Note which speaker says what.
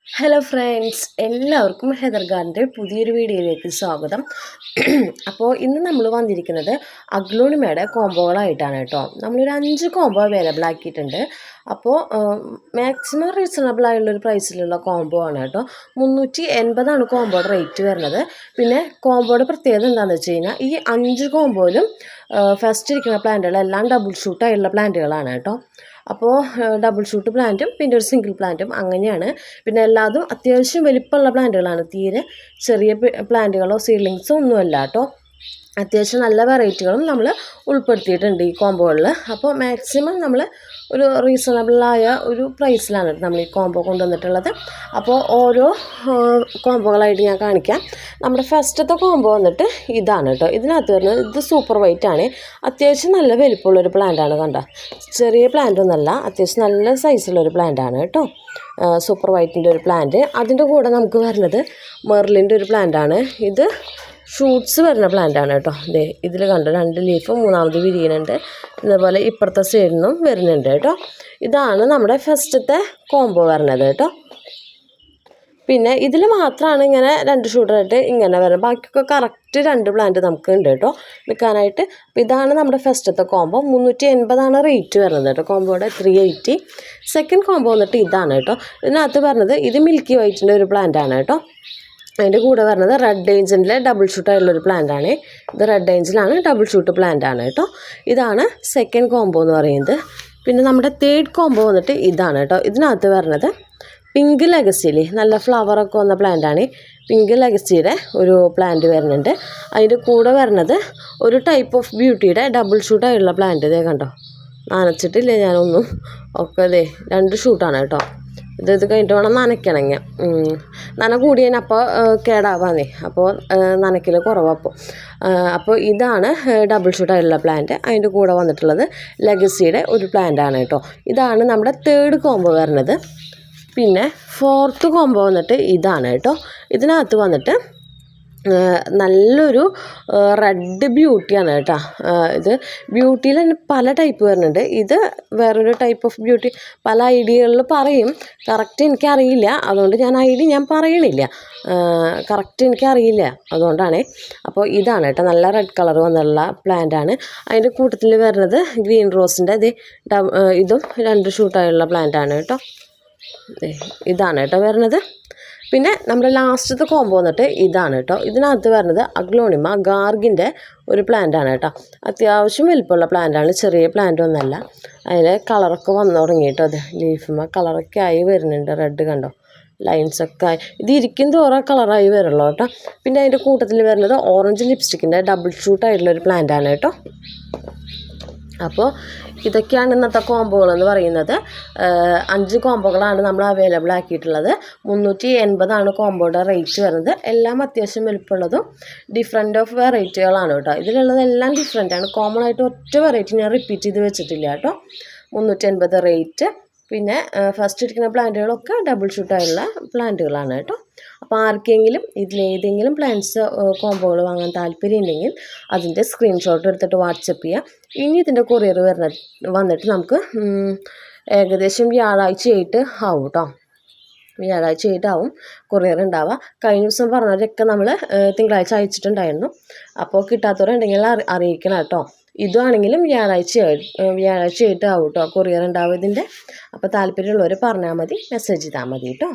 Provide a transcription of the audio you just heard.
Speaker 1: Hello friends, എല്ലാവർക്കും Heather ഗാർഡൻ്റെ പുതിയൊരു വീഡിയോയിലേക്ക് സ്വാഗതം. അപ്പോൾ ഇന്ന് നമ്മൾ വന്നിരിക്കുന്നത് അഗ്ലോണിമയുടെ കോംബോകളായിട്ടാണ് കേട്ടോ. നമ്മളൊരു 5 കോംബോ അവൈലബിൾ ആക്കിയിട്ടുണ്ട്. അപ്പോൾ മാക്സിമം റീസണബിൾ ആയുള്ളൊരു പ്രൈസിലുള്ള കോംബോ ആണ് കേട്ടോ. 380 കോംബോയുടെ റേറ്റ് വരുന്നത്. പിന്നെ കോംബോയുടെ പ്രത്യേകത എന്താണെന്ന് വെച്ച് കഴിഞ്ഞാൽ ഈ 5 കോംബോയിലും ഫസ്റ്റ് ഇരിക്കുന്ന പ്ലാന്റുകളെല്ലാം ഡബിൾ ഷൂട്ടായുള്ള പ്ലാന്റുകളാണ് കേട്ടോ. അപ്പോൾ ഡബിൾ ഷൂട്ട് പ്ലാന്റും പിന്നെ ഒരു സിംഗിൾ പ്ലാന്റും അങ്ങനെയാണ്. പിന്നെ എല്ലാതും അത്യാവശ്യം വലിപ്പമുള്ള പ്ലാന്റുകളാണ്, തീരെ ചെറിയ പ്ലാന്റുകളോ സീഡ്ലിങ്സോ ഒന്നുമല്ല കേട്ടോ. അത്യാവശ്യം നല്ല വെറൈറ്റികളും നമ്മൾ ഉൾപ്പെടുത്തിയിട്ടുണ്ട് ഈ കോംബോകളിൽ. അപ്പോൾ മാക്സിമം നമ്മൾ ഒരു റീസണബിളായ ഒരു പ്രൈസിലാണ് നമ്മൾ ഈ കോംബോ കൊണ്ടുവന്നിട്ടുള്ളത്. അപ്പോൾ ഓരോ കോംബോകളായിട്ട് ഞാൻ കാണിക്കാം. നമ്മുടെ ഫസ്റ്റത്തെ കോംബോ വന്നിട്ട് ഇതാണ് കേട്ടോ. ഇതിനകത്ത് വരുന്നത് ഇത് സൂപ്പർ വൈറ്റ് ആണ്. അത്യാവശ്യം നല്ല വലിപ്പമുള്ളൊരു പ്ലാന്റാണ്, കണ്ട ചെറിയ പ്ലാന്റ് ഒന്നല്ല, അത്യാവശ്യം നല്ല സൈസുള്ളൊരു പ്ലാന്റാണ് കേട്ടോ. സൂപ്പർ വൈറ്റിൻ്റെ ഒരു പ്ലാന്റ്. അതിൻ്റെ കൂടെ നമുക്ക് വരുന്നത് മെർലിൻ്റെ ഒരു പ്ലാന്റാണ്. ഇത് ഷൂട്ട്സ് വരുന്ന പ്ലാന്റാണ് കേട്ടോ. ഇതേ ഇതിൽ കണ്ടോ, 2 ലീഫ് മൂന്നാമത് വിരിയുന്നുണ്ട്. ഇതേപോലെ ഇപ്പുറത്തെ സൈഡിൽ നിന്നും വരുന്നുണ്ട് കേട്ടോ. ഇതാണ് നമ്മുടെ ഫസ്റ്റത്തെ കോംബോ വരുന്നത് കേട്ടോ. പിന്നെ ഇതിൽ മാത്രമാണ് ഇങ്ങനെ 2 ഷൂട്ടറായിട്ട് ഇങ്ങനെ വരുന്നത്. ബാക്കിയൊക്കെ കറക്റ്റ് 2 പ്ലാന്റ് നമുക്ക് ഉണ്ട് കേട്ടോ എടുക്കാനായിട്ട്. അപ്പോൾ ഇതാണ് നമ്മുടെ ഫസ്റ്റത്തെ കോംബോ. 380 റേറ്റ് വരുന്നത് കേട്ടോ. കോംബോയുടെ 380. സെക്കൻഡ് കോംബോ വന്നിട്ട് ഇതാണ് കേട്ടോ. ഇതിനകത്ത് വരുന്നത് ഇത് മിൽക്കി വൈറ്റിൻ്റെ ഒരു പ്ലാന്റാണ് കേട്ടോ. അതിൻ്റെ കൂടെ വരുന്നത് റെഡ് ഏഞ്ചലിലെ ഡബിൾ ഷൂട്ടായിട്ടുള്ളൊരു പ്ലാന്റാണ്. ഇത് റെഡ് ഏഞ്ചലാണ്, ഡബിൾ ഷൂട്ട് പ്ലാന്റാണ് കേട്ടോ. ഇതാണ് സെക്കൻഡ് കോംബോ എന്ന് പറയുന്നത്. പിന്നെ നമ്മുടെ തേർഡ് കോംബോ വന്നിട്ട് ഇതാണ് കേട്ടോ. ഇതിനകത്ത് വരുന്നത് പിങ്ക് ലെഗസിയിൽ നല്ല ഫ്ലവറൊക്കെ വന്ന പ്ലാന്റാണ്. പിങ്ക് ലെഗസിയുടെ ഒരു പ്ലാന്റ് വരുന്നുണ്ട്. അതിൻ്റെ കൂടെ വരുന്നത് ഒരു ടൈപ്പ് ഓഫ് ബ്യൂട്ടിയുടെ ഡബിൾ ഷൂട്ടായിട്ടുള്ള പ്ലാന്റ്. ഇതേ കണ്ടോ, നനച്ചിട്ടില്ലേ ഞാനൊന്നും. ഒക്കെ അതെ 2 ഷൂട്ടാണ് കേട്ടോ. ഇത് കഴിഞ്ഞിട്ട് വേണം നനയ്ക്കണമെങ്കിൽ. നന കൂടിയതിനപ്പോൾ കേടാവാന്നേ, അപ്പോൾ നനയ്ക്കൽ കുറവപ്പോൾ. അപ്പോൾ ഇതാണ് ഡബിൾ ഷൂട്ടായിട്ടുള്ള പ്ലാന്റ്. അതിൻ്റെ കൂടെ വന്നിട്ടുള്ളത് ലെഗസിയുടെ ഒരു പ്ലാന്റാണ് കേട്ടോ. ഇതാണ് നമ്മുടെ തേർഡ് കോംബോ വരുന്നത്. പിന്നെ ഫോർത്ത് കോംബോ വന്നിട്ട് ഇതാണ് കേട്ടോ. ഇതിനകത്ത് വന്നിട്ട് നല്ലൊരു റെഡ് ബ്യൂട്ടിയാണ് കേട്ടോ. ഇത് ബ്യൂട്ടിയിൽ തന്നെ പല ടൈപ്പ് വരുന്നുണ്ട്. ഇത് വേറൊരു ടൈപ്പ് ഓഫ് ബ്യൂട്ടി. പല ഐഡിയകളിൽ പറയും, കറക്റ്റ് എനിക്കറിയില്ല, അതുകൊണ്ട് ഞാൻ പറയണില്ല. കറക്റ്റ് എനിക്കറിയില്ല, അതുകൊണ്ടാണ്. അപ്പോൾ ഇതാണ് കേട്ടോ, നല്ല റെഡ് കളർ വന്നുള്ള പ്ലാന്റാണ്. അതിൻ്റെ കൂട്ടത്തിൽ വരുന്നത് ഗ്രീൻ റോസിൻ്റെ ഇതും 2 ഷൂട്ടായുള്ള പ്ലാന്റാണ് കേട്ടോ. ഇതാണ് കേട്ടോ വരുന്നത്. പിന്നെ നമ്മുടെ ലാസ്റ്റത്തെ കോംബോ വന്നിട്ട് ഇതാണ് കേട്ടോ. ഇതിനകത്ത് വരുന്നത് അഗ്ലോണിമ ഗാർഗിൻ്റെ ഒരു പ്ലാന്റാണ് കേട്ടോ. അത്യാവശ്യം വലിപ്പമുള്ള പ്ലാന്റാണ്, ചെറിയ പ്ലാന്റ് ഒന്നല്ല. അതിൽ കളറൊക്കെ വന്നു തുടങ്ങി കേട്ടോ. അത് ലീഫുമ്മ കളറൊക്കെ ആയി വരുന്നുണ്ട്. റെഡ് കണ്ടോ, ലൈൻസൊക്കെ ആയി. ഇത് ഇരിക്കും തോറും കളറായി വരുള്ളൂ കേട്ടോ. പിന്നെ അതിൻ്റെ കൂട്ടത്തിൽ വരുന്നത് ഓറഞ്ച് ലിപ്സ്റ്റിക്കിൻ്റെ ഡബിൾ ഷൂട്ടായിട്ടുള്ളൊരു പ്ലാന്റാണ് കേട്ടോ. അപ്പോൾ ഇതൊക്കെയാണ് ഇന്നത്തെ കോംബോകൾ എന്ന് പറയുന്നത്. 5 കോംബോകളാണ് നമ്മൾ അവൈലബിൾ ആക്കിയിട്ടുള്ളത്. 380 കോംബോയുടെ റേറ്റ് വരുന്നത്. എല്ലാം അത്യാവശ്യം വലുപ്പമുള്ളതും ഡിഫറെൻ്റ് ഓഫ് വെറൈറ്റികളാണ് കേട്ടോ. ഇതിലുള്ളതെല്ലാം ഡിഫറെൻ്റാണ്. കോമൺ ആയിട്ട് ഒറ്റ വെറൈറ്റി ഞാൻ റിപ്പീറ്റ് ചെയ്ത് വെച്ചിട്ടില്ല കേട്ടോ. 380 റേറ്റ്. പിന്നെ ഫസ്റ്റ് ഇരിക്കുന്ന പ്ലാന്റുകളൊക്കെ ഡബിൾ ഷൂട്ടായുള്ള പ്ലാന്റുകളാണ് കേട്ടോ. അപ്പോൾ ആർക്കെങ്കിലും ഇതിലേതെങ്കിലും പ്ലാന്റ്സ് കോംബോകൾ വാങ്ങാൻ താല്പര്യം ഉണ്ടെങ്കിൽ അതിൻ്റെ സ്ക്രീൻഷോട്ട് എടുത്തിട്ട് വാട്സപ്പ് ചെയ്യുക. ഇനി ഇതിൻ്റെ കൊറിയർ വന്നിട്ട് നമുക്ക് ഏകദേശം വ്യാഴാഴ്ചയായിട്ട് ആവും കേട്ടോ. വ്യാഴാഴ്ചയായിട്ടാവും കൊറിയർ ഉണ്ടാവുക. കഴിഞ്ഞ ദിവസം പറഞ്ഞവരൊക്കെ നമ്മൾ തിങ്കളാഴ്ച അയച്ചിട്ടുണ്ടായിരുന്നു. അപ്പോൾ കിട്ടാത്തവരുണ്ടെങ്കിൽ അറിയിക്കണം കേട്ടോ. ഇതാണെങ്കിലും വ്യാഴാഴ്ചയായിട്ട് ആവും കേട്ടോ കൊറിയർ ഉണ്ടാവും ഇതിൻ്റെ. അപ്പോൾ താല്പര്യമുള്ളവർ പറഞ്ഞാൽ മതി, മെസ്സേജ് ചെയ്താൽ മതി കേട്ടോ.